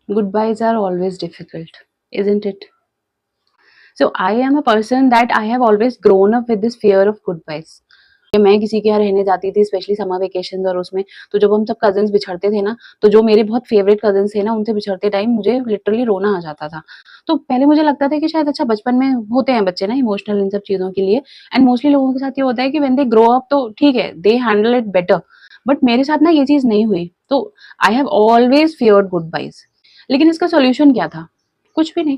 Goodbyes are always difficult, isn't it? So I am a person that I have always grown up with this fear of goodbyes. मैं किसी के यहाँ रहने जाती थी specially summer vacation और उसमें, तो जब हम सब कजिन्स बिछड़ते थे ना, तो जो मेरे बहुत फेवरेट कजिन्स थे ना, उनसे बिछड़ते टाइम मुझे लिटरली रोना आ जाता था। तो पहले मुझे लगता था कि शायद अच्छा बचपन में होते हैं बच्चे ना इमोशनल इन सब चीज़ों के लिए, एंड मोस्टली लोगों के साथ ये होता है कि व्हेन दे ग्रो अप तो ठीक है, they handle it better. But मेरे साथ ना ये चीज़ नहीं हुई, तो I have always feared good wise. लेकिन इसका सॉल्यूशन क्या था? कुछ भी नहीं।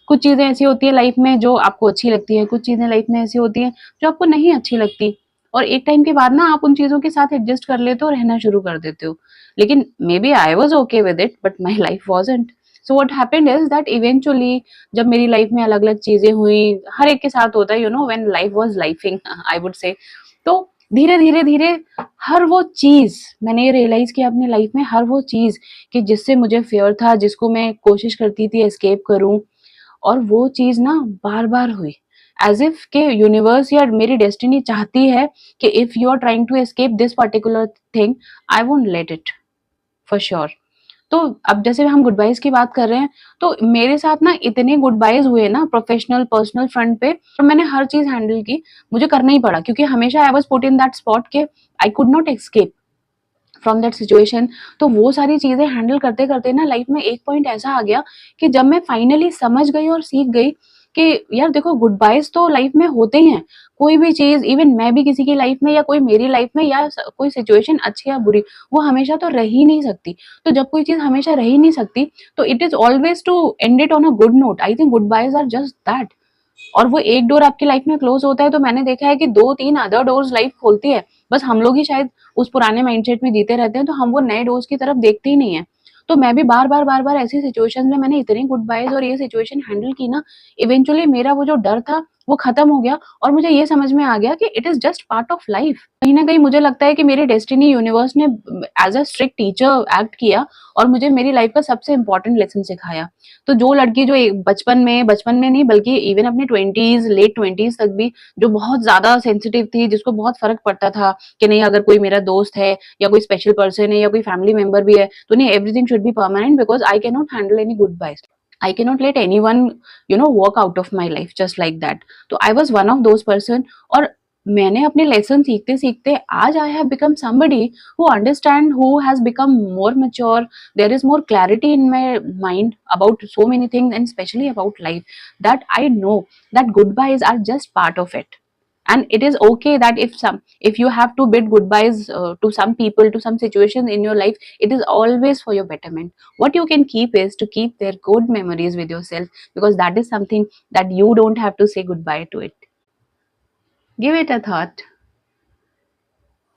कुछ चीज़ें ऐसी होती है लाइफ में जो आपको अच्छी लगती है, कुछ चीज़ें लाइफ में ऐसी होती हैं जो आपको नहीं अच्छी लगती, और एक टाइम के बाद ना आप उन चीज़ों के साथ एडजस्ट कर लेते हो, रहना शुरू कर देते हो। लेकिन maybe I was okay with it but my life wasn't. So what happened is that eventually जब मेरी लाइफ में अलग-अलग चीज़ें हुई, हर एक के साथ होता है when life was lifing I would say. तो धीरे-धीरे हर वो चीज़ मैंने ये रियलाइज़ किया अपनी लाइफ में, हर वो चीज़ कि जिससे मुझे फ़ियर था, जिसको मैं कोशिश करती थी एस्केप करूँ, और वो चीज़ ना बार-बार हुई। एज़ इफ कि यूनिवर्स या मेरी डेस्टिनी चाहती है कि if you are trying to escape this particular thing, I won't let it for sure. तो अब जैसे हम गुड बाइज़ की बात कर रहे हैं, तो मेरे साथ ना इतने गुड बाइज़ हुए ना प्रोफेशनल, पर्सनल फ्रंट पे, और मैंने हर चीज़ हैंडल की। मुझे करना ही पड़ा क्योंकि हमेशा I was put in that spot कि I could not escape from that situation. तो वो सारी चीज़ें हैंडल करते-करते ना लाइफ में एक पॉइंट ऐसा आ गया कि जब मैं फाइनली समझ गई और सीख गई कि यार देखो गुड बायज़ तो लाइफ में होते ही हैं। कोई भी चीज़, इवन मैं भी किसी की लाइफ में या कोई मेरी लाइफ में या कोई सिचुएशन अच्छी या बुरी, वो हमेशा तो रह ही नहीं सकती। तो जब कोई चीज़ हमेशा रह ही नहीं सकती, तो it is always to end it on a good note. I think goodbyes are just that. और वो एक डोर आपकी लाइफ में क्लोज होता है, तो मैंने देखा है कि 2-3 अदर डोर्स लाइफ खोलती है। बस हम लोग ही शायद उस पुराने माइंडसेट में जीते रहते हैं, तो हम वो नए डोर्स की तरफ देखते ही नहीं है। तो मैं भी बार-बार ऐसी सिचुएशंस में मैंने इतनी गुड बायज़ और ये सिचुएशन हैंडल की ना, इवेंचुअली मेरा वो जो डर था, वो खत्म हो गया और मुझे ये समझ में आ गया कि it is just part of life. कहीं न कहीं मुझे लगता है कि मेरी डेस्टिनी यूनिवर्स ने as a strict teacher act किया और मुझे मेरी लाइफ का सबसे इम्पोर्टेंट लेसन सिखाया। तो जो लड़की जो बचपन में नहीं बल्कि इवन अपने 20s लेट 20s तक भी जो बहुत ज़्यादा सेंसिटिव थी, जिसको बहुत फ़र्क पड़ता था कि नहीं अगर कोई मेरा दोस्त है या कोई स्पेशल पर्सन है या कोई फैमिली मेंबर भी है, तो नहीं everything should be permanent because I can not handle any good boys. I cannot let anyone, walk out of my life just like that. तो I was one of those person, और मैंने अपने lesson सीखते-सीखते आज I have become somebody who understand, who has become more mature. There is more clarity in my mind about so many things and especially about life, that I know that goodbyes are just part of it. And it is okay that if you have to bid goodbyes to some people, to some situations in your life, it is always for your betterment. What you can keep is to keep their good memories with yourself, because that is something that you don't have to say goodbye to it. Give it a thought.